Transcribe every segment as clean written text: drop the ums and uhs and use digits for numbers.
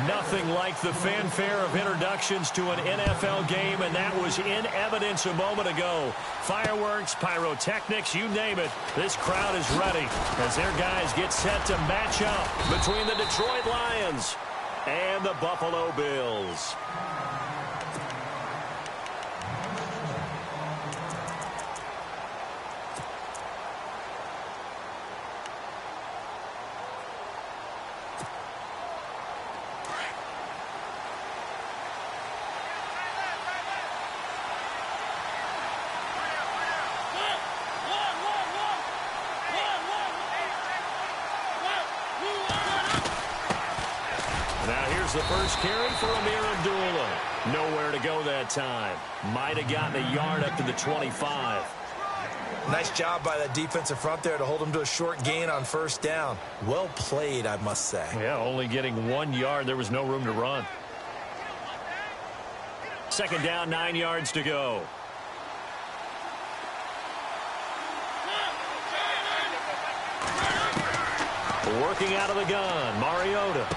Nothing like the fanfare of introductions to an NFL game, and that was in evidence a moment ago. Fireworks, pyrotechnics, you name it. This crowd is ready as their guys get set to match up between the Detroit Lions and the Buffalo Bills. The first carry for Amir Abdullah. Nowhere to go that time. Might have gotten a yard up to the 25. Nice job by that defensive front there to hold him to a short gain on first down. Well played, I must say. Yeah, only getting 1 yard. There was no room to run. Second down, 9 yards to go. Working out of the gun, Mariota.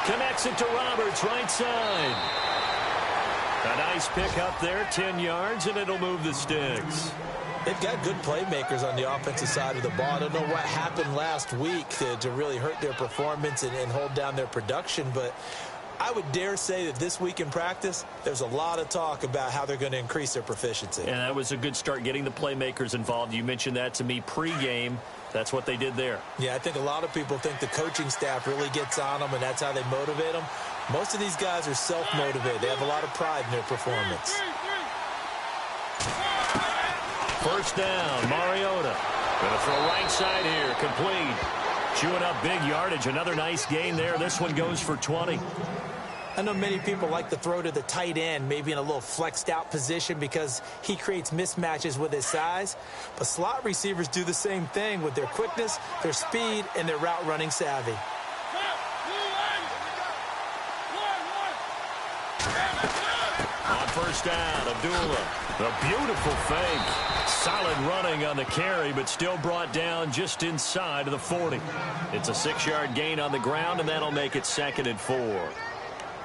Connects it to Roberts, right side. A nice pick up there, 10 yards, and it'll move the sticks. They've got good playmakers on the offensive side of the ball. I don't know what happened last week to really hurt their performance and hold down their production, but I would dare say that this week in practice, there's a lot of talk about how they're going to increase their proficiency. And that was a good start, getting the playmakers involved. You mentioned that to me pregame. That's what they did there. Yeah, I think a lot of people think the coaching staff really gets on them, and that's how they motivate them. Most of these guys are self-motivated. They have a lot of pride in their performance. First down, Mariota. Going to throw right side here, complete. Chewing up big yardage. Another nice gain there. This one goes for 20. I know many people like to throw to the tight end, maybe in a little flexed out position because he creates mismatches with his size. But slot receivers do the same thing with their quickness, their speed, and their route running savvy. On first down, Abdullah. A beautiful fake. Solid running on the carry, but still brought down just inside of the 40. It's a 6-yard gain on the ground, and that'll make it 2nd and 4.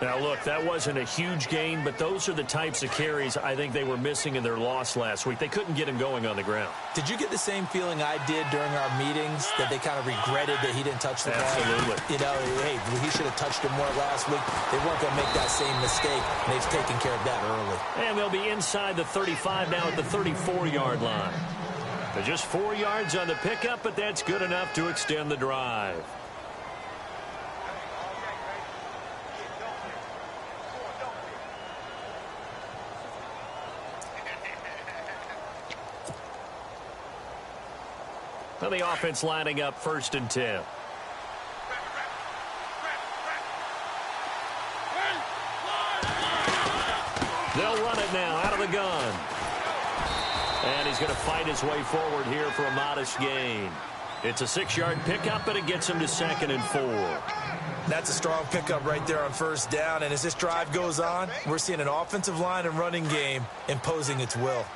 Now, look, that wasn't a huge gain, but those are the types of carries I think they were missing in their loss last week. They couldn't get him going on the ground. Did you get the same feeling I did during our meetings, that they kind of regretted that he didn't touch the ball? Absolutely. You know, hey, he should have touched him more last week. They weren't going to make that same mistake, and they've taken care of that early. And they'll be inside the 35 now at the 34-yard line. But just 4 yards on the pickup, but that's good enough to extend the drive. Well, the offense lining up 1st and 10. They'll run it now out of the gun. And he's going to fight his way forward here for a modest gain. It's a 6-yard pickup, but it gets him to 2nd and 4. That's a strong pickup right there on first down. And as this drive goes on, we're seeing an offensive line and running game imposing its will.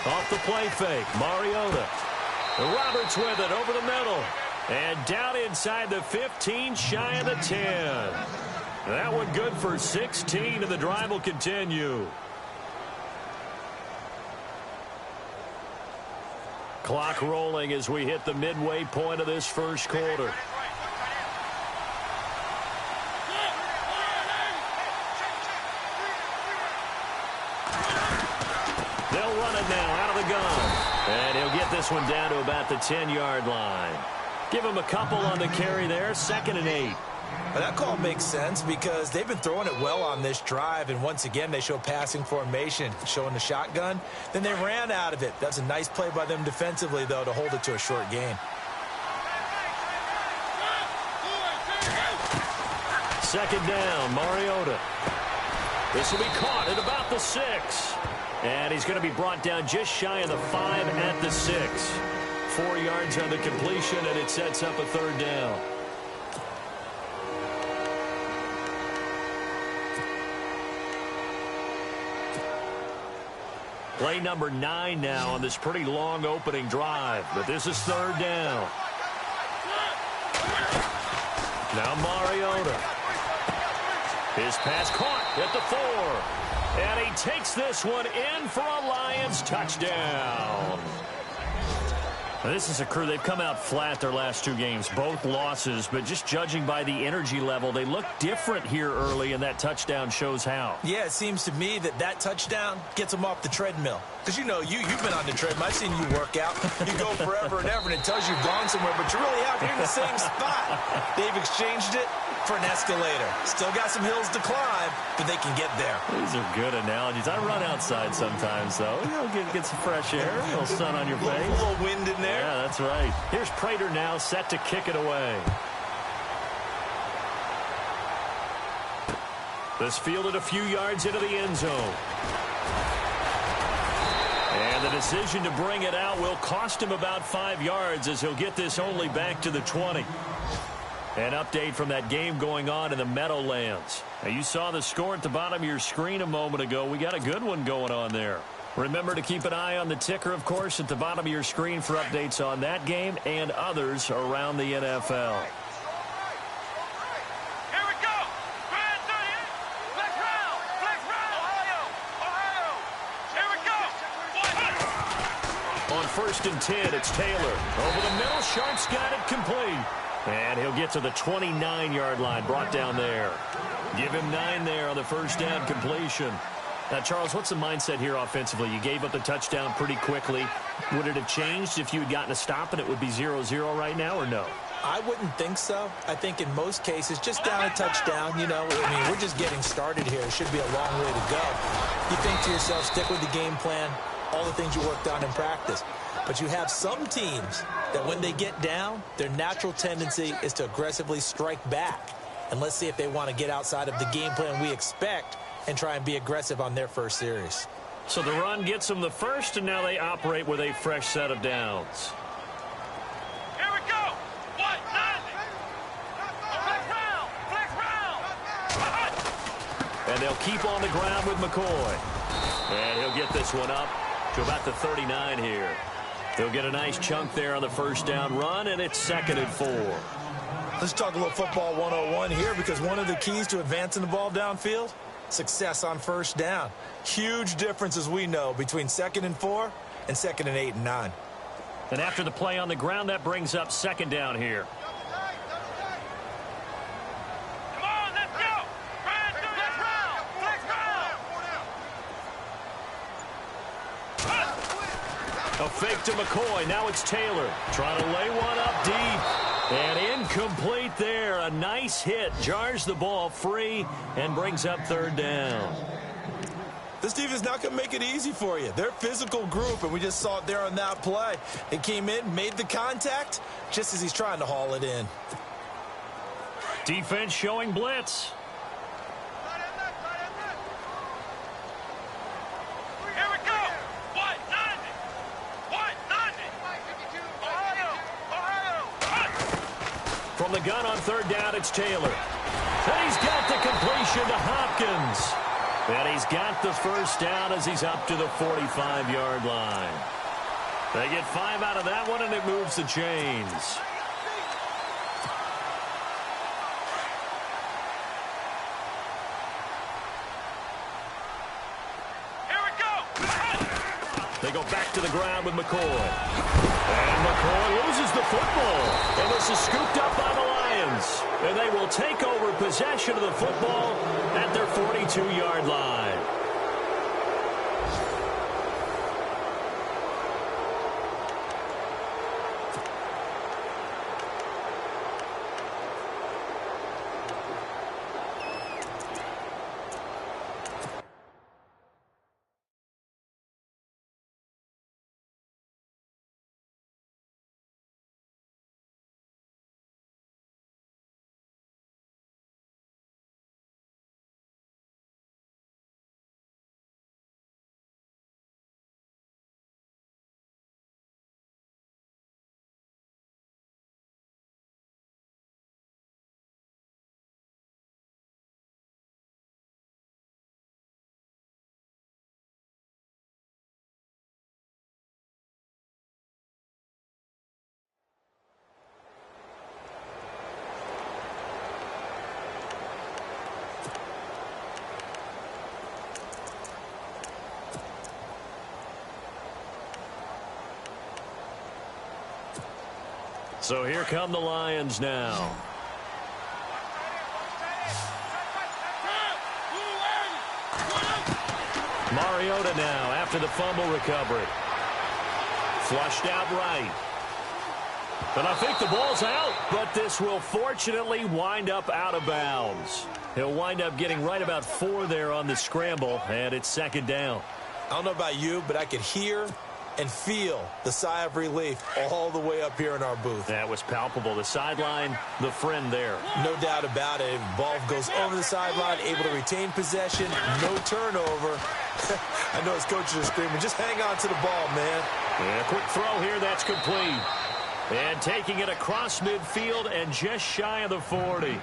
Off the play fake, Mariota. Roberts with it over the middle. And down inside the 15, shy of the 10. That one good for 16, and the drive will continue. Clock rolling as we hit the midway point of this first quarter. They'll run it now out of the gun. And he'll get this one down to about the 10-yard line. Give him a couple on the carry there, 2nd and 8. Well, that call makes sense because they've been throwing it well on this drive, and once again they show passing formation, showing the shotgun. Then they ran out of it. That's a nice play by them defensively, though, to hold it to a short gain. Second down, Mariota. This will be caught at about the 6. And he's going to be brought down just shy of the 5 at the 6. 4 yards on the completion, and it sets up a 3rd down. Play number 9 now on this pretty long opening drive. But this is third down. Now Mariota. His pass caught at the 4. And he takes this one in for a Lions touchdown. Now, this is a crew. They've come out flat their last 2 games, both losses. But just judging by the energy level, they look different here early, and that touchdown shows how. Yeah, it seems to me that touchdown gets them off the treadmill. Because, you know, you've been on the treadmill. I've seen you work out. You go forever and ever, and it tells you've gone somewhere, but you're really out here in the same spot. They've exchanged it for an escalator. Still got some hills to climb, but they can get there. These are good analogies. I run outside sometimes, though. You know, get some fresh air, a little sun on your face. A little wind in there. Yeah, that's right. Here's Prater now set to kick it away. This fielded a few yards into the end zone. And the decision to bring it out will cost him about 5 yards as he'll get this only back to the 20. An update from that game going on in the Meadowlands. Now, you saw the score at the bottom of your screen a moment ago. We got a good one going on there. Remember to keep an eye on the ticker, of course, at the bottom of your screen for updates on that game and others around the NFL. Here we go. Grand 38. Flex round. Flex round. Ohio. Here we go. On 1st and 10, it's Taylor. Over the middle, Sharp's got it complete. And he'll get to the 29-yard line, brought down there. Give him 9 there on the first down completion. Now, Charles, what's the mindset here offensively? You gave up the touchdown pretty quickly. Would it have changed if you had gotten a stop and it would be 0-0 right now, or no? I wouldn't think so. I think in most cases, just down a touchdown, you know, I mean, we're just getting started here. It should be a long way to go. You think to yourself, stick with the game plan, all the things you worked on in practice. But you have some teams that when they get down, their natural tendency is to aggressively strike back. And let's see if they want to get outside of the game plan we expect and try and be aggressive on their first series. So the run gets them the first, and now they operate with a fresh set of downs. Here we go. What? 90. Flex round. Flex round. And they'll keep on the ground with McCoy. And he'll get this one up to about the 39 here. He'll get a nice chunk there on the first down run, and it's 2nd and 4. Let's talk a little football 101 here, because one of the keys to advancing the ball downfield, success on first down. Huge difference, as we know, between 2nd and 4 and 2nd and 8 and 9. And after the play on the ground, that brings up 2nd down here. Come on, let's go. Grand 30. Flex round. Flex round. A fake to McCoy. Now it's Taylor trying to lay one up deep. And incomplete there. A nice hit. Jars the ball free and brings up 3rd down. This defense is not going to make it easy for you. They're a physical group, and we just saw it there on that play. It came in, made the contact, just as he's trying to haul it in. Defense showing blitz. Here we go. What? 90. What? 90. Ohio. From the gun on 3rd down, it's Taylor. And he's got the completion to Hopkins. And he's got the first down as he's up to the 45-yard line. They get 5 out of that one, and it moves the chains. Here we go. They go back to the ground with McCoy. And McCoy loses the football. And this is scooped up by the Lions. And they will take over possession of the football at their 42-yard line. So here come the Lions now. Mariota now after the fumble recovery. Flushed out right. But I think the ball's out, but this will fortunately wind up out of bounds. He'll wind up getting right about 4 there on the scramble, and it's second down. I don't know about you, but I could hear and feel the sigh of relief all the way up here in our booth. That was palpable. The sideline, the friend there. No doubt about it. Ball goes over the sideline, able to retain possession, no turnover. I know his coaches are screaming, just hang on to the ball, man. Yeah, quick throw here, that's complete. And taking it across midfield and just shy of the 40.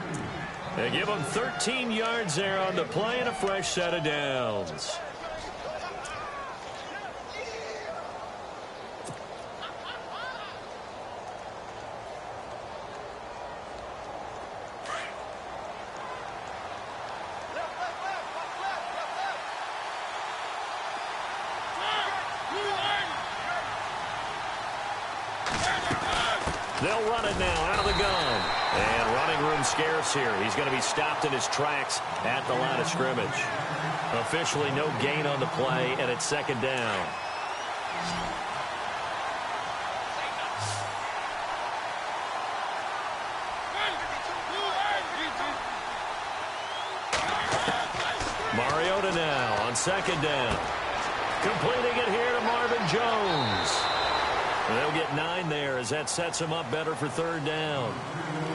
They give him 13 yards there on the play and a fresh set of downs. They'll run it now out of the gun. And running room scarce here. He's going to be stopped in his tracks at the line of scrimmage. Officially no gain on the play, and it's second down. Mariota now on second down. Completing it here to Marvin Jones. They'll get 9 there as that sets him up better for third down.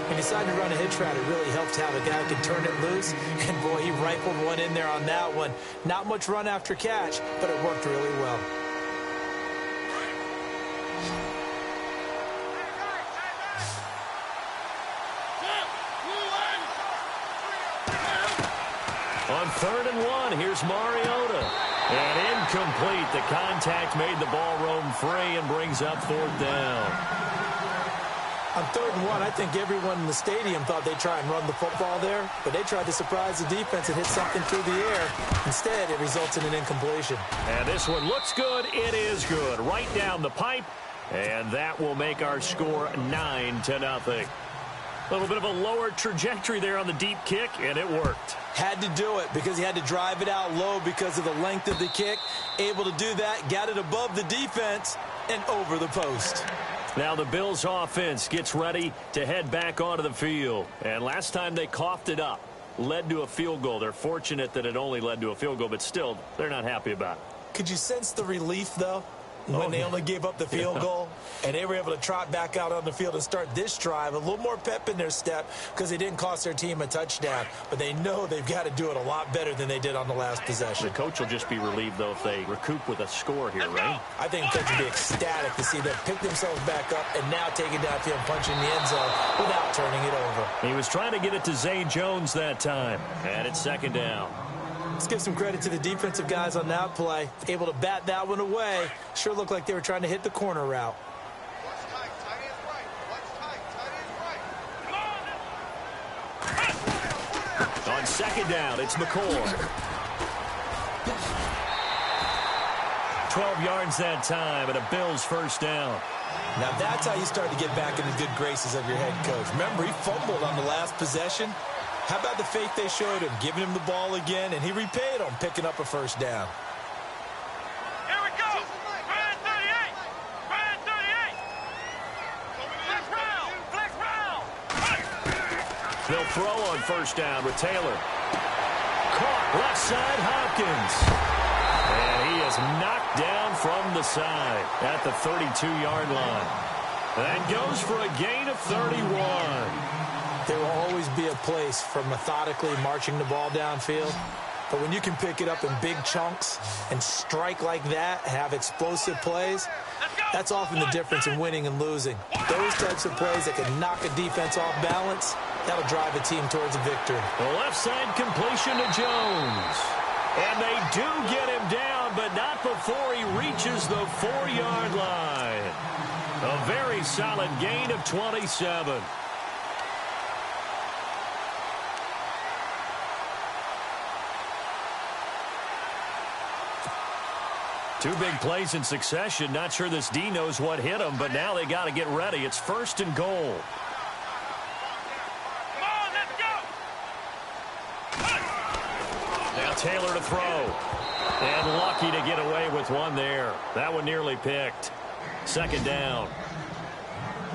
He decided to run a hitch route. It really helped have a guy who can turn it loose. And, boy, he rifled one in there on that one. Not much run after catch, but it worked really well. On 3rd and 1, here's Mariota. And incomplete. The contact made the ball roam free and brings up 4th down. On 3rd and 1, I think everyone in the stadium thought they'd try and run the football there, but they tried to surprise the defense and hit something through the air. Instead, it results in an incompletion. And this one looks good. It is good. Right down the pipe. And that will make our score 9-0. A little bit of a lower trajectory there on the deep kick, and it worked. Had to do it because he had to drive it out low because of the length of the kick. Able to do that, got it above the defense and over the post. Now the Bills offense gets ready to head back onto the field. And last time they coughed it up, led to a field goal. They're fortunate that it only led to a field goal, but still, they're not happy about it. Could you sense the relief, though? When they only gave up the field goal, and they were able to trot back out on the field and start this drive. A little more pep in their step because they didn't cost their team a touchdown. But they know they've got to do it a lot better than they did on the last possession. The coach will just be relieved, though, if they recoup with a score here, right? I think the coach will be ecstatic to see them pick themselves back up and now take it downfield and punch in the end zone without turning it over. He was trying to get it to Zay Jones that time, and it's second down. Let's give some credit to the defensive guys on that play. Able to bat that one away. Sure looked like they were trying to hit the corner route. On second down, it's McCoy. 12 yards that time, and a Bills first down. Now that's how you start to get back in the good graces of your head coach. Remember, he fumbled on the last possession. How about the faith they showed him, giving him the ball again, and he repaid them, picking up a first down. Here we go. Red 38. Red 38. Flex round. Flex round. They'll throw on first down with Taylor. Caught left side, Hopkins. And he is knocked down from the side at the 32-yard line. That goes for a gain of 31. There will always be a place for methodically marching the ball downfield. But when you can pick it up in big chunks and strike like that, have explosive plays, that's often the difference in winning and losing. Those types of plays that can knock a defense off balance, that'll drive a team towards a victory. The left side completion to Jones. And they do get him down, but not before he reaches the 4-yard line. A very solid gain of 27. Two big plays in succession. Not sure this D knows what hit him, but now they got to get ready. It's 1st and goal. Come on, let's go. Now Taylor to throw. And lucky to get away with one there. That one nearly picked. 2nd down.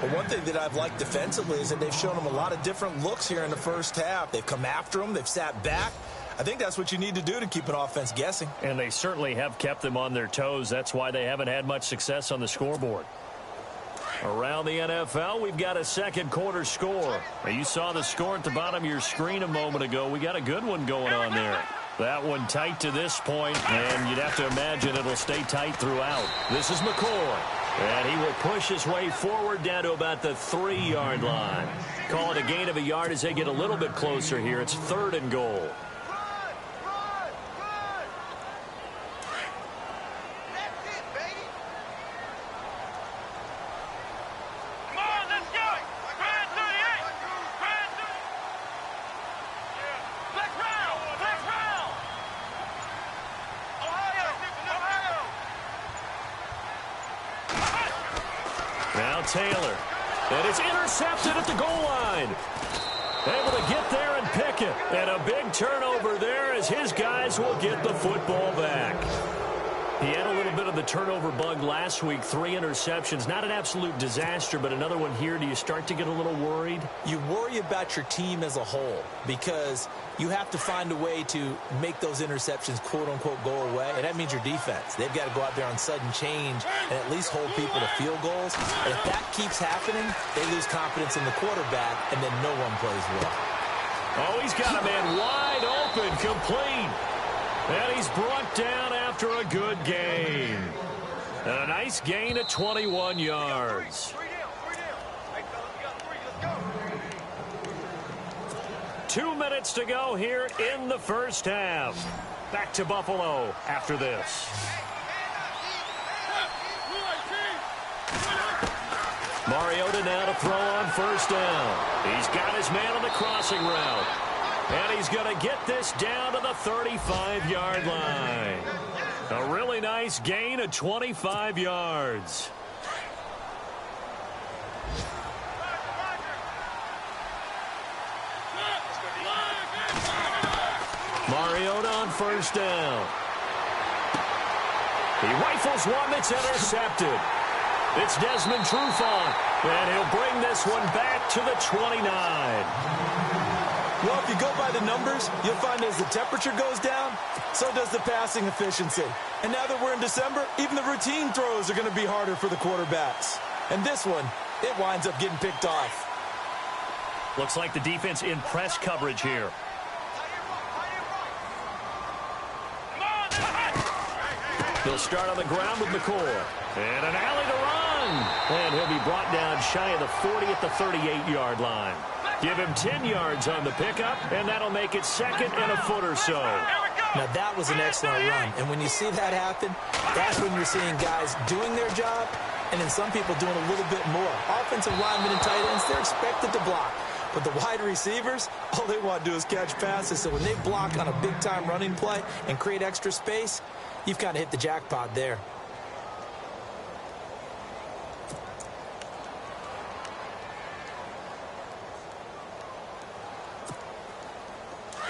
Well, one thing that I've liked defensively is that they've shown them a lot of different looks here in the first half. They've come after them. They've sat back. I think that's what you need to do to keep an offense guessing. And they certainly have kept them on their toes. That's why they haven't had much success on the scoreboard. Around the NFL, we've got a second quarter score. Now, you saw the score at the bottom of your screen a moment ago. We got a good one going on there. That one tight to this point, and you'd have to imagine it'll stay tight throughout. This is McCoy, and he will push his way forward down to about the 3-yard line. Call it a gain of a yard as they get a little bit closer here. It's 3rd and goal. Now Taylor, and it's intercepted at the goal line. Able to get there and pick it. And a big turnover there as his guys will get the football back. He had a little bit of the turnover bug last week, 3 interceptions. Not an absolute disaster, but another one here. Do you start to get a little worried? You worry about your team as a whole because you have to find a way to make those interceptions, quote-unquote, go away, and that means your defense. They've got to go out there on sudden change and at least hold people to field goals. And if that keeps happening, they lose confidence in the quarterback, and then no one plays well. Oh, he's got a man wide open, complete. And he's brought down after a good gain. And a nice gain at 21 yards. 2 minutes to go here in the first half. Back to Buffalo after this. Mariota now to throw on 1st down. He's got his man on the crossing route. And he's going to get this down to the 35-yard line. A really nice gain of 25 yards. Mariota on 1st down. He rifles one that's intercepted. It's Desmond Trufant, and he'll bring this one back to the 29. Well, if you go by the numbers, you'll find as the temperature goes down, so does the passing efficiency. And now that we're in December, even the routine throws are going to be harder for the quarterbacks. And this one, it winds up getting picked off. Looks like the defense in press coverage here. He'll start on the ground with McCoy. And an alley to run. And he'll be brought down shy of the 40 at the 38-yard line. Give him 10 yards on the pickup, and that'll make it 2nd and a foot or so. Now, that was an excellent run. And when you see that happen, that's when you're seeing guys doing their job and then some people doing a little bit more. Offensive linemen and tight ends, they're expected to block. But the wide receivers, all they want to do is catch passes. So when they block on a big-time running play and create extra space, you've kind of hit the jackpot there.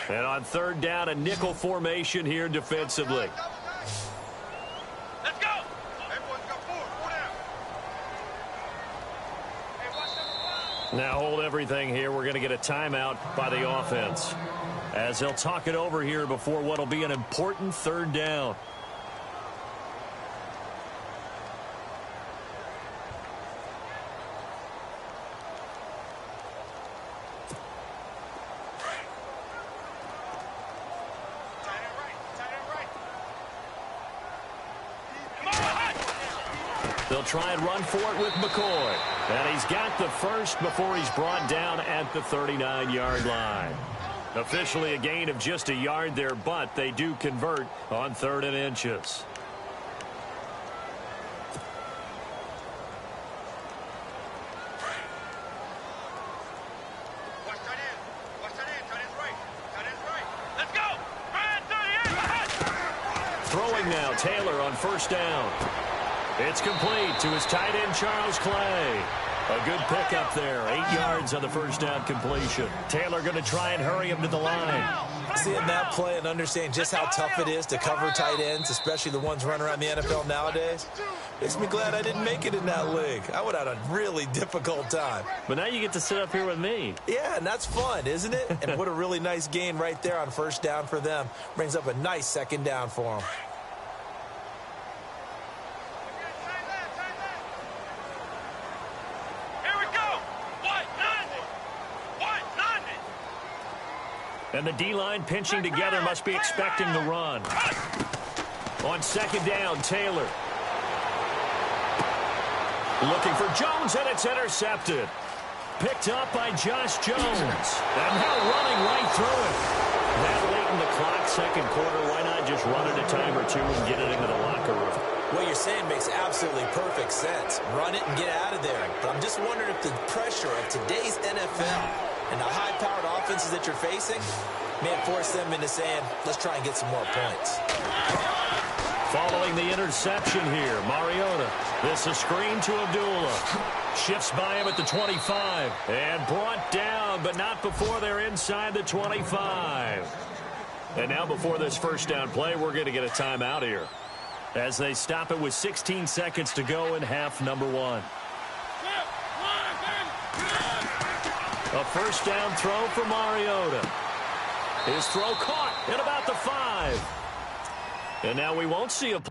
And on 3rd down, a nickel formation here defensively. Let's go. Everyone's got 4 down. Hey, watch them. Now hold everything here. We're going to get a timeout by the offense as they'll talk it over here before what will be an important 3rd down. They'll try and run for it with McCoy. And he's got the first before he's brought down at the 39-yard line. Officially a gain of just a yard there, but they do convert on 3rd and inches. Watch tight end. Watch tight end. Tight end's right. Tight end's right. Let's go. Ryan, 38. Throwing now, Taylor on first down. It's complete to his tight end, Charles Clay. A good pickup there. 8 yards on the first down completion. Taylor going to try and hurry him to the line. Seeing that play and understanding just how tough it is to cover tight ends, especially the ones running around the NFL nowadays, makes me glad I didn't make it in that league. I would have had a really difficult time. But now you get to sit up here with me. Yeah, and that's fun, isn't it? And what a really nice gain right there on first down for them. Brings up a nice second down for them. And the D-line pinching together, must be expecting the run. On second down, Taylor. Looking for Jones, and it's intercepted. Picked up by Josh Jones. And now running right through it. That late in the clock, second quarter, why not just run it a time or two and get it into the locker room? What you're saying makes absolutely perfect sense. Run it and get out of there. But I'm just wondering if the pressure of today's NFL and the high-powered offenses that you're facing may force them into saying, let's try and get some more points. Following the interception here, Mariota. This is a screen to Abdullah. Shifts by him at the 25. And brought down, but not before they're inside the 25. And now before this first down play, we're going to get a timeout here, as they stop it with 16 seconds to go in half number 1. A first down throw for Mariota. His throw caught at about the 5. And now we won't see a...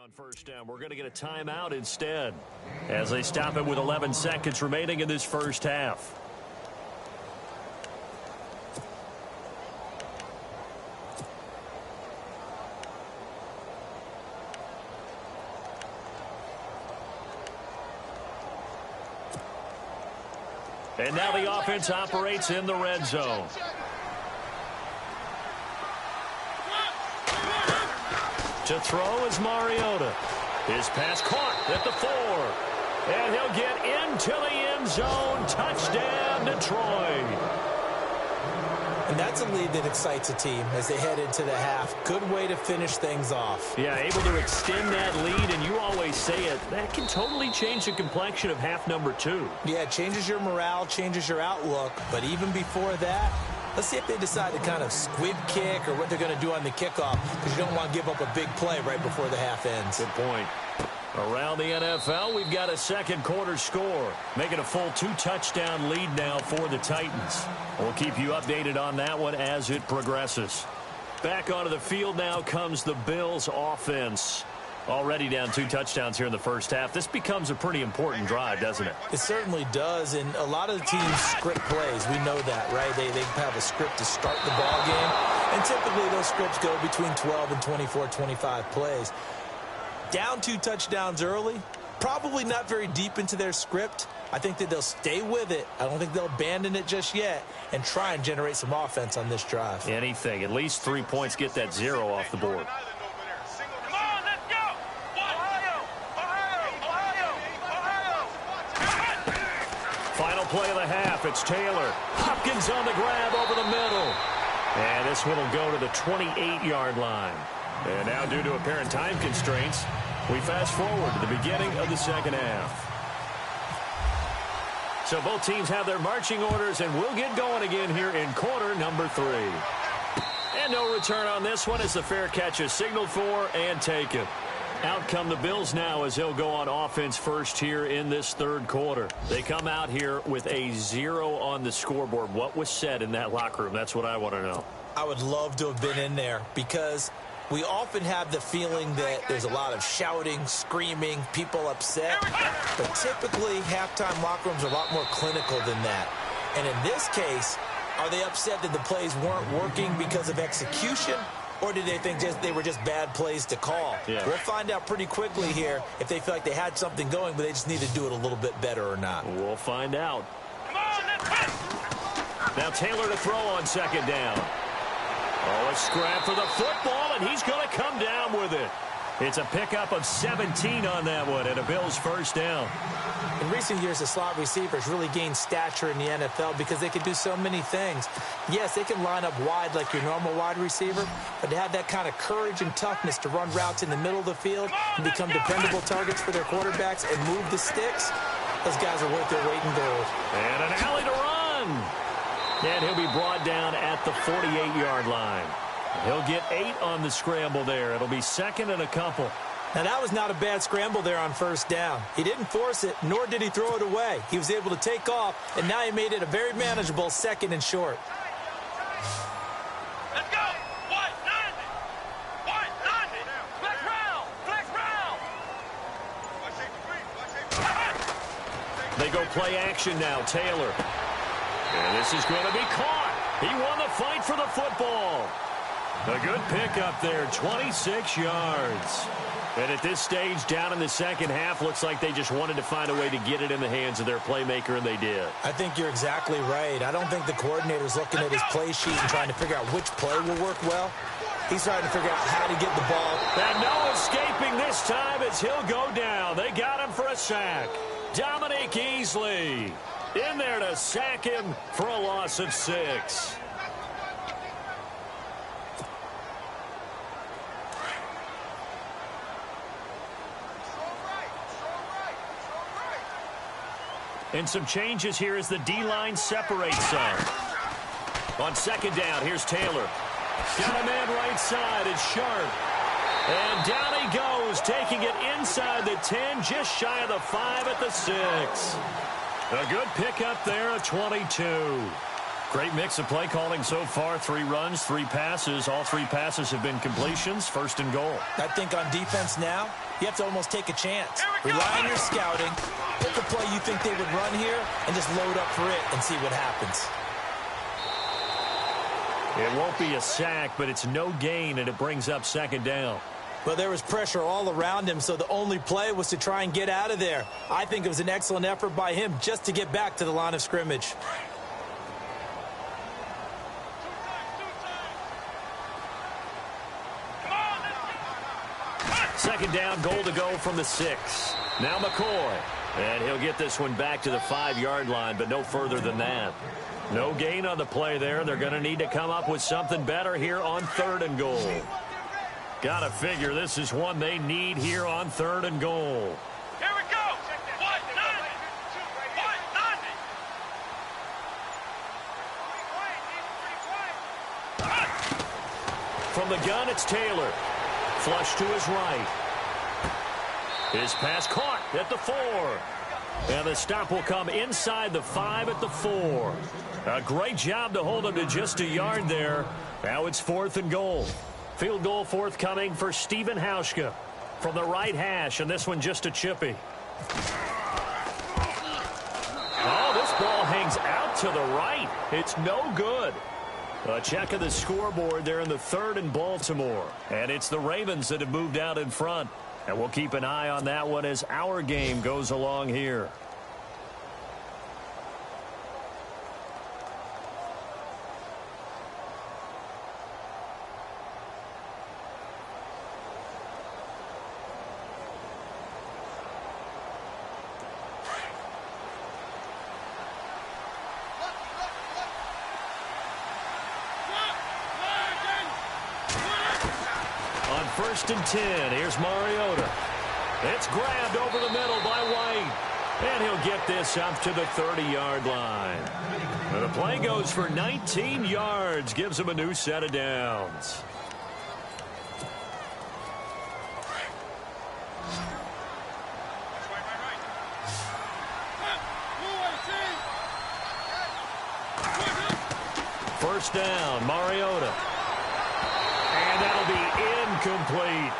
On first down, we're going to get a timeout instead, as they stop it with 11 seconds remaining in this first half. And now the offense operates in the red zone. To throw is Mariota. His pass caught at the 4. And he'll get into the end zone. Touchdown, Detroit. And that's a lead that excites a team as they head into the half. Good way to finish things off. Yeah, able to extend that lead, and you always say it, that can totally change the complexion of half number 2. Yeah, it changes your morale, changes your outlook. But even before that, let's see if they decide to kind of squib kick or what they're going to do on the kickoff, because you don't want to give up a big play right before the half ends. Good point. Around the NFL, we've got a second quarter score, making a full 2-touchdown lead now for the Titans. We'll keep you updated on that one as it progresses. Back onto the field now comes the Bills offense. Already down 2 touchdowns here in the first half. This becomes a pretty important drive, doesn't it? It certainly does, and a lot of the teams script plays. We know that, right? They have a script to start the ball game, and typically those scripts go between 12 and 24, 25 plays. Down 2 touchdowns early, probably not very deep into their script, I think that they'll stay with it. I don't think they'll abandon it just yet and try and generate some offense on this drive. Anything. At least 3 points, get that 0 off the board. Come on, let's go! Ohio! Ohio! Ohio! Final play of the half. It's Taylor. Hopkins on the grab over the middle. And this one will go to the 28-yard line. And now, due to apparent time constraints, we fast forward to the beginning of the second half. So both teams have their marching orders, and we'll get going again here in quarter number 3. And no return on this one as the fair catch is signaled for and taken. Out come the Bills now as he'll go on offense first here in this third quarter. They come out here with a 0 on the scoreboard. What was said in that locker room? That's what I want to know. I would love to have been in there because we often have the feeling that there's a lot of shouting, screaming, people upset. But typically, halftime locker rooms are a lot more clinical than that. And in this case, are they upset that the plays weren't working because of execution? Or did they think they were just bad plays to call? Yeah. We'll find out pretty quickly here if they feel like they had something going, but they just need to do it a little bit better or not. We'll find out. Come on, let's go! Now Taylor to throw on second down. Oh, a scrap for the football, and he's going to come down with it. It's a pickup of 17 on that one, and a Bills first down. In recent years, the slot receivers really gained stature in the NFL because they can do so many things. Yes, they can line up wide like your normal wide receiver, but to have that kind of courage and toughness to run routes in the middle of the field and become dependable targets for their quarterbacks and move the sticks, those guys are worth their weight in gold. And an alley to run. And he'll be brought down at the 48-yard line. He'll get 8 on the scramble there. It'll be second and a couple. Now, that was not a bad scramble there on first down. He didn't force it, nor did he throw it away. He was able to take off, and now he made it a very manageable second and short. Let's go! White 90! White 90! Flex round! Flex round! They go play action now. Taylor. And this is going to be caught. He won the fight for the football. A good pickup there, 26 yards. And at this stage, down in the second half, looks like they just wanted to find a way to get it in the hands of their playmaker, and they did. I think you're exactly right. I don't think the coordinator's looking at his play sheet and trying to figure out which play will work well. He's trying to figure out how to get the ball. And no escaping this time as he'll go down. They got him for a sack. Dominique Easley in there to sack him for a loss of 6. And some changes here as the D-line separates some. On second down, here's Taylor. Got a man right side. It's Sharp. And down he goes, taking it inside the 10, just shy of the 5 at the 6. A good pickup there, a 22. Great mix of play calling so far. 3 runs, 3 passes. All 3 passes have been completions. First and goal. I think on defense now, you have to almost take a chance. Rely on your scouting. Pick a play you think they would run here and just load up for it and see what happens. It won't be a sack, but it's no gain, and it brings up second down. Well, there was pressure all around him, so the only play was to try and get out of there. I think it was an excellent effort by him just to get back to the line of scrimmage. Second down, goal to go from the 6. Now McCoy. And he'll get this one back to the 5-yard line, but no further than that. No gain on the play there. They're going to need to come up with something better here on 3rd and goal. Got to figure this is one they need here on 3rd and goal. Here we go! White 90! White 90! From the gun, it's Taylor. Flush to his right. His pass caught at the 4. And the stop will come inside the 5 at the 4. A great job to hold him to just a yard there. Now it's 4th and goal. Field goal forthcoming for Stephen Hauschka from the right hash, and this one just a chippy. Oh, this ball hangs out to the right. It's no good. A check of the scoreboard there in the 3rd and Baltimore. And it's the Ravens that have moved out in front. And we'll keep an eye on that one as our game goes along here. first and 10. Here's Mariota. It's grabbed over the middle by White. And he'll get this up to the 30-yard line. And the play goes for 19 yards. Gives him a new set of downs. First down, Mariota. And that'll be incomplete.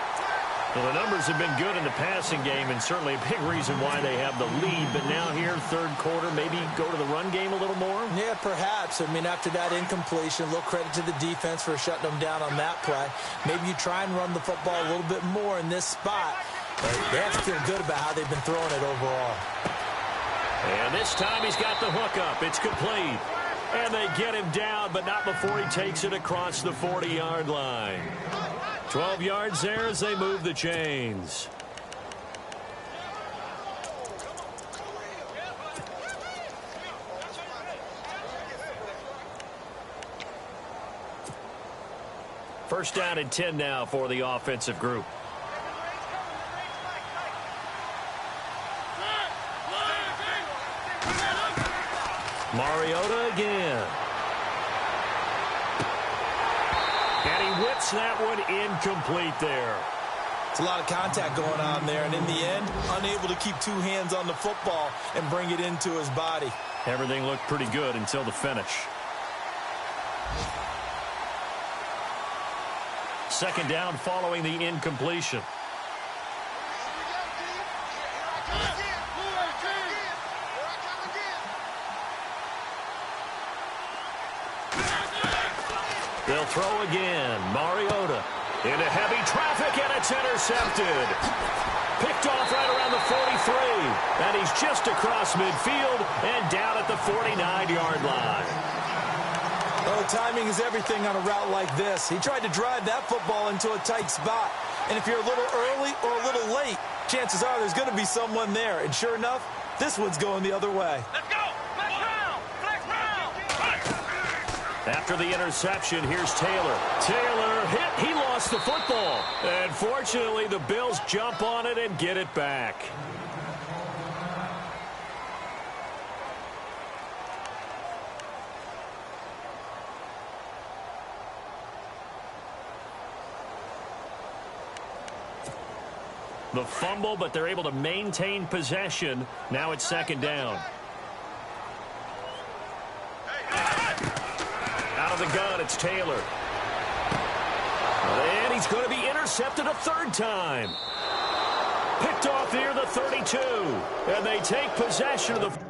Well, the numbers have been good in the passing game, and certainly a big reason why they have the lead. But now here, third quarter, maybe go to the run game a little more? Yeah, perhaps. I mean, after that incompletion, a little credit to the defense for shutting them down on that play. Maybe you try and run the football a little bit more in this spot. But they have to feel good about how they've been throwing it overall. And this time he's got the hook up. It's complete. And they get him down, but not before he takes it across the 40-yard line. 12 yards there as they move the chains. First down and 10 now for the offensive group. Mariota again. And he whips that one incomplete there. It's a lot of contact going on there, and in the end, unable to keep two hands on the football and bring it into his body. Everything looked pretty good until the finish. Second down following the incompletion. They'll throw again. Mariota into heavy traffic, and it's intercepted. Picked off right around the 43. And he's just across midfield and down at the 49-yard line. Oh, timing is everything on a route like this. He tried to drive that football into a tight spot. And if you're a little early or a little late, chances are there's going to be someone there. And sure enough, this one's going the other way. Let's go! After the interception, here's Taylor. Taylor hit. He lost the football. And fortunately, the Bills jump on it and get it back. The fumble, but they're able to maintain possession. Now it's second down. Out of the gun, it's Taylor. And he's going to be intercepted a third time. Picked off near the 32. And they take possession of the...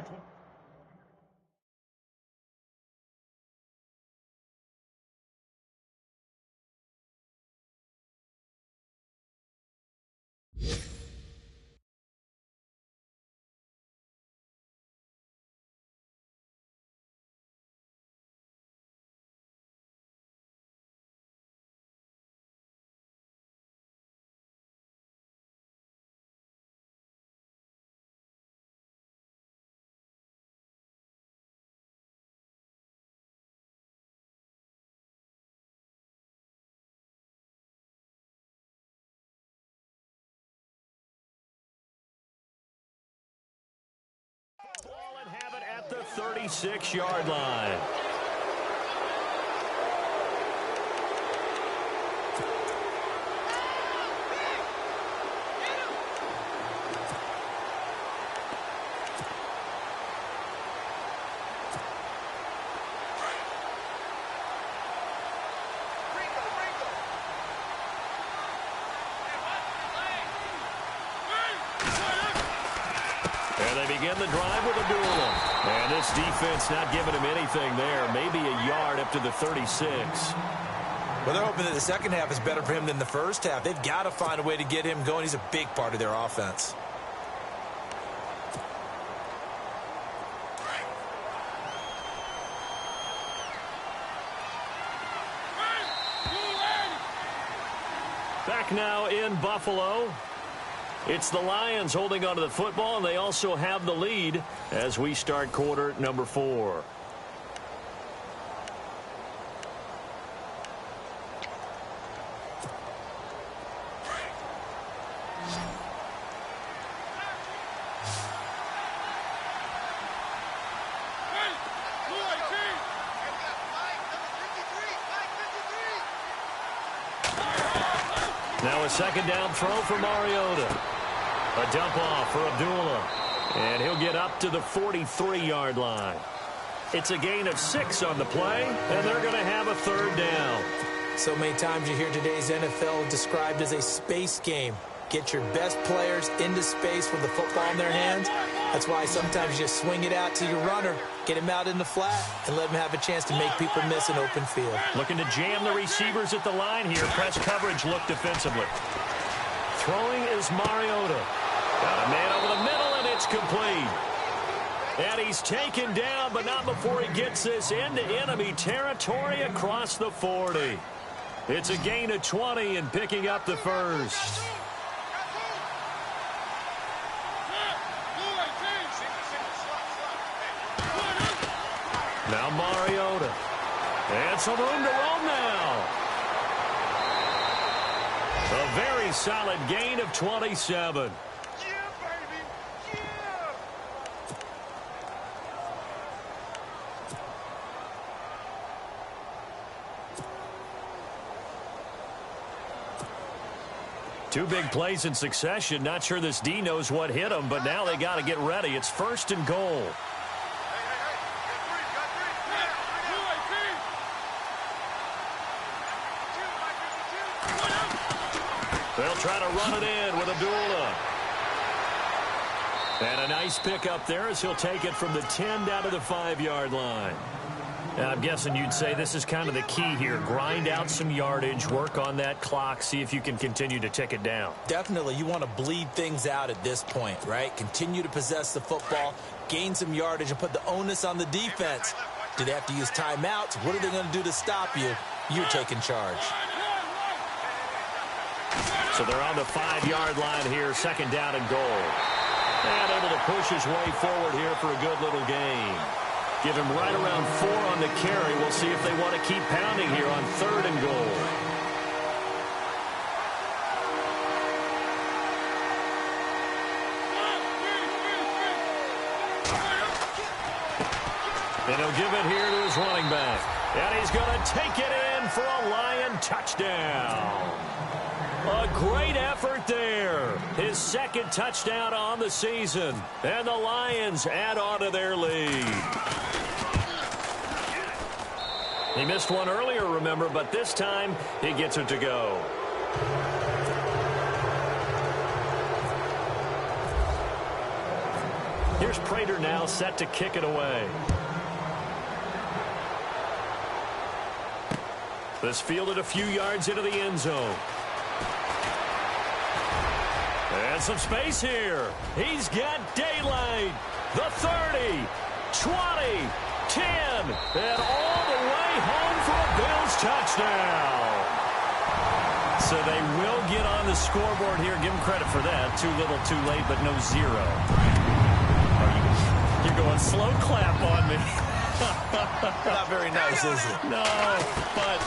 Ball and have it at the 36-yard line. And they begin the drive with Abdullah. And this defense not giving him anything there. Maybe a yard up to the 36. Well, they're hoping that the second half is better for him than the first half. They've got to find a way to get him going. He's a big part of their offense. Back now in Buffalo. It's the Lions holding onto the football, and they also have the lead as we start quarter number 4. Now a second down throw for Mariota. A dump off for Abdullah. And he'll get up to the 43-yard line. It's a gain of 6 on the play, and they're going to have a third down. So many times you hear today's NFL described as a space game. Get your best players into space with the football in their hands. That's why sometimes you just swing it out to your runner, get him out in the flat, and let him have a chance to make people miss an open field. Looking to jam the receivers at the line here. Press coverage look defensively. Throwing is Mariota. Got a man over the middle, and it's complete. And he's taken down, but not before he gets this into enemy territory across the 40. It's a gain of 20 and picking up the first. Now Mariota. And some room to roam now. A very solid gain of 27. Two big plays in succession. Not sure this D knows what hit him, but now they got to get ready. It's first and goal. They'll try to run it in with Abdullah. And a nice pickup there as he'll take it from the 10 down to the 5-yard line. Now, I'm guessing you'd say this is kind of the key here. Grind out some yardage, work on that clock, see if you can continue to tick it down. Definitely. You want to bleed things out at this point, right? Continue to possess the football, gain some yardage, and put the onus on the defense. Do they have to use timeouts? What are they going to do to stop you? You're taking charge. So they're on the 5-yard line here, second down and goal. And able to push his way forward here for a good little gain. Give him right around 4 on the carry. We'll see if they want to keep pounding here on 3rd and goal. And he'll give it here to his running back. And he's going to take it in for a Lion touchdown. A great effort there. His second touchdown on the season. And the Lions add on to their lead. He missed one earlier, remember, but this time he gets it to go. Here's Prater now set to kick it away. This fielded a few yards into the end zone. And some space here. He's got daylight. The 30, 20, 10, and all the way home for a Bills touchdown. So they will get on the scoreboard here. Give them credit for that. Too little, too late, but no zero. You're going slow clap on me. Not very nice, is it? No, but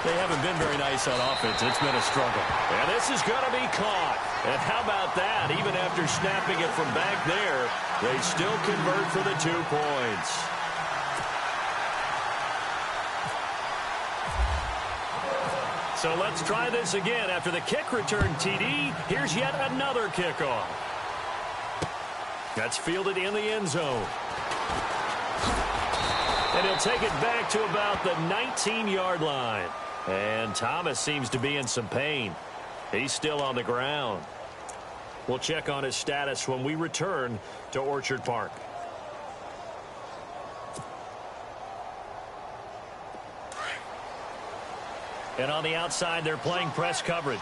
they haven't been very nice on offense. It's been a struggle. And this is going to be caught. And how about that? Even after snapping it from back there, they still convert for the 2 points. So let's try this again. After the kick return TD, here's yet another kickoff. That's fielded in the end zone. And he'll take it back to about the 19-yard line. And Thomas seems to be in some pain. He's still on the ground. We'll check on his status when we return to Orchard Park. And on the outside, they're playing press coverage.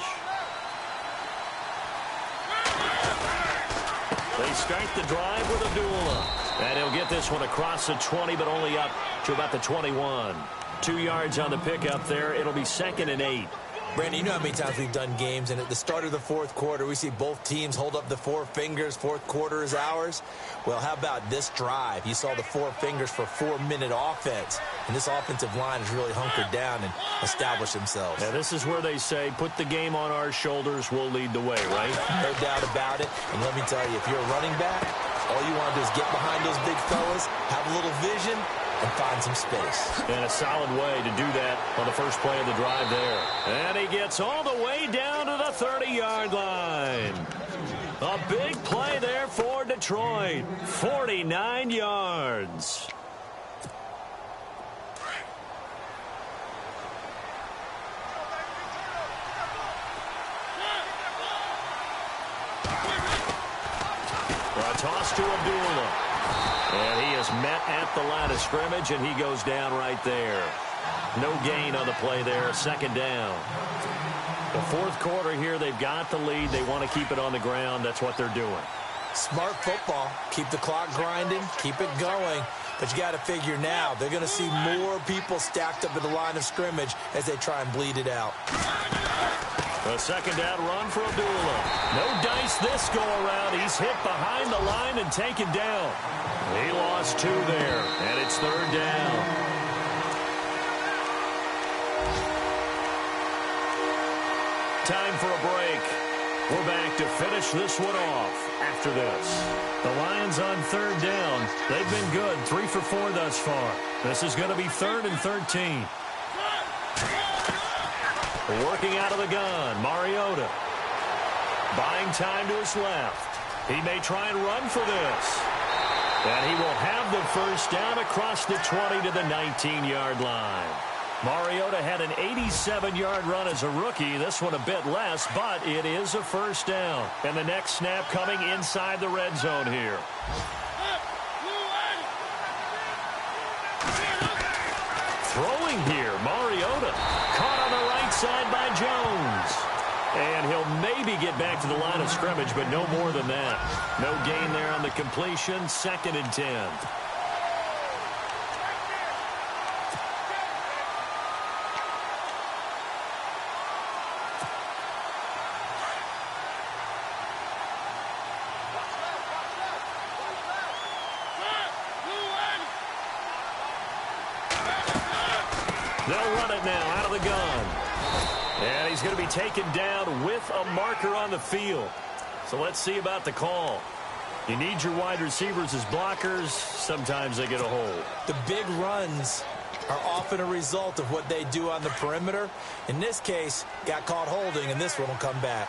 They start the drive with Abdullah. And he'll get this one across the 20, but only up to about the 21. 2 yards on the pickup there. It'll be 2nd and 8. Brandon, you know how many times we've done games, and at the start of the 4th quarter, we see both teams hold up the 4 fingers. 4th quarter is ours. Well, how about this drive? You saw the 4 fingers for 4-minute offense, and this offensive line has really hunkered down and established themselves. Yeah, this is where they say, put the game on our shoulders, we'll lead the way, right? No doubt about it. And let me tell you, if you're a running back, all you want to do is get behind those big fellas, have a little vision, and find some space. And a solid way to do that on the first play of the drive there. And he gets all the way down to the 30-yard line. A big play there for Detroit. 49 yards. A toss to Abdullah. And he is met at the line of scrimmage, and he goes down right there. No gain on the play there. Second down. The fourth quarter here, they've got the lead. They want to keep it on the ground. That's what they're doing. Smart football. Keep the clock grinding. Keep it going. But you got to figure now, they're going to see more people stacked up at the line of scrimmage as they try and bleed it out. A second down run for Abdullah. No dice this go-around. He's hit behind the line and taken down. He lost 2 there, and it's third down. Time for a break. We're back to finish this one off after this. The Lions on third down. They've been good, 3 for 4 thus far. This is going to be 3rd and 13. Working out of the gun, Mariota. Buying time to his left. He may try and run for this. And he will have the first down across the 20 to the 19-yard line. Mariota had an 87-yard run as a rookie. This one a bit less, but it is a first down. And the next snap coming inside the red zone here. Throwing here, Mariota. Caught on the right side by Jones. And he'll maybe get back to the line of scrimmage, but no more than that. No gain there on the completion. 2nd and 10. They'll run it now out of the gun. And he's going to be taken down with a marker on the field. So let's see about the call. You need your wide receivers as blockers. Sometimes they get a hold. The big runs are often a result of what they do on the perimeter. In this case, got caught holding, and this one will come back.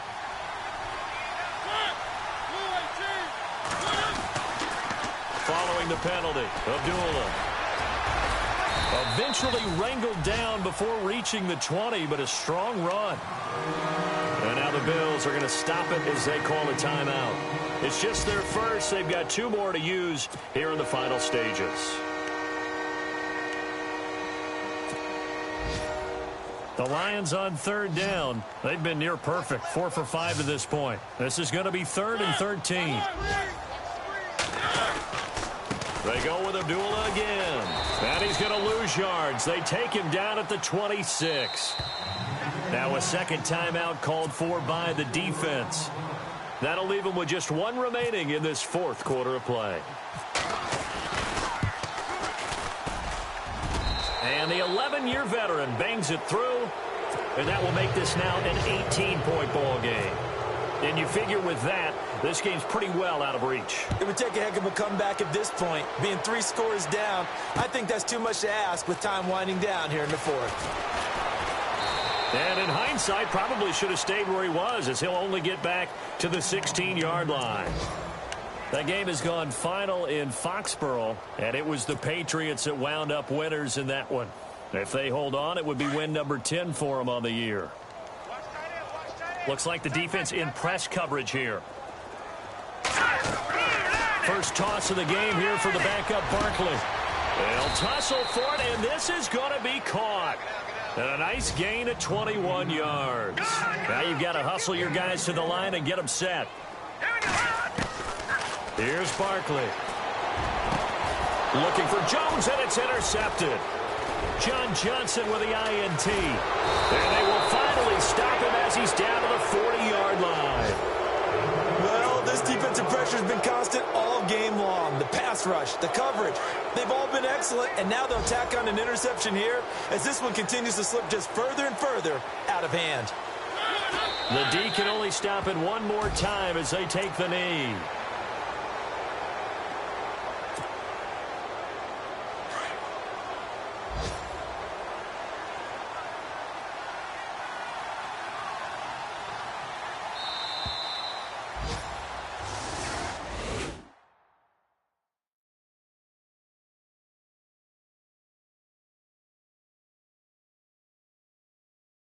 Following the penalty, Abdullah. Eventually wrangled down before reaching the 20, but a strong run. And now the Bills are going to stop it as they call a timeout. It's just their first. They've got 2 more to use here in the final stages. The Lions on third down. They've been near perfect, 4 for 5 to this point. This is going to be 3rd and 13. They go with Abdullah again. And he's going to lose yards. They take him down at the 26. Now a second timeout called for by the defense. That'll leave him with just 1 remaining in this 4th quarter of play. And the 11-year veteran bangs it through. And that will make this now an 18-point ball game. And you figure with that, this game's pretty well out of reach. It would take a heck of a comeback at this point. Being 3 scores down, I think that's too much to ask with time winding down here in the 4th. And in hindsight, probably should have stayed where he was, as he'll only get back to the 16-yard line. That game has gone final in Foxborough, and it was the Patriots that wound up winners in that one. If they hold on, it would be win number 10 for them on the year. Looks like the defense in press coverage here. First toss of the game here for the backup Barkley. They'll tussle for it, and this is going to be caught. And a nice gain of 21 yards. Now you've got to hustle your guys to the line and get them set. Here's Barkley. Looking for Jones, and it's intercepted. John Johnson with the INT. And they will finally stop him as he's down to the 40-yard line. Well, this defensive pressure has been constant all game long. The pass rush, the coverage, they've all been excellent, and now they'll tack on an interception here as this one continues to slip just further and further out of hand. The D can only stop it one more time as they take the knee.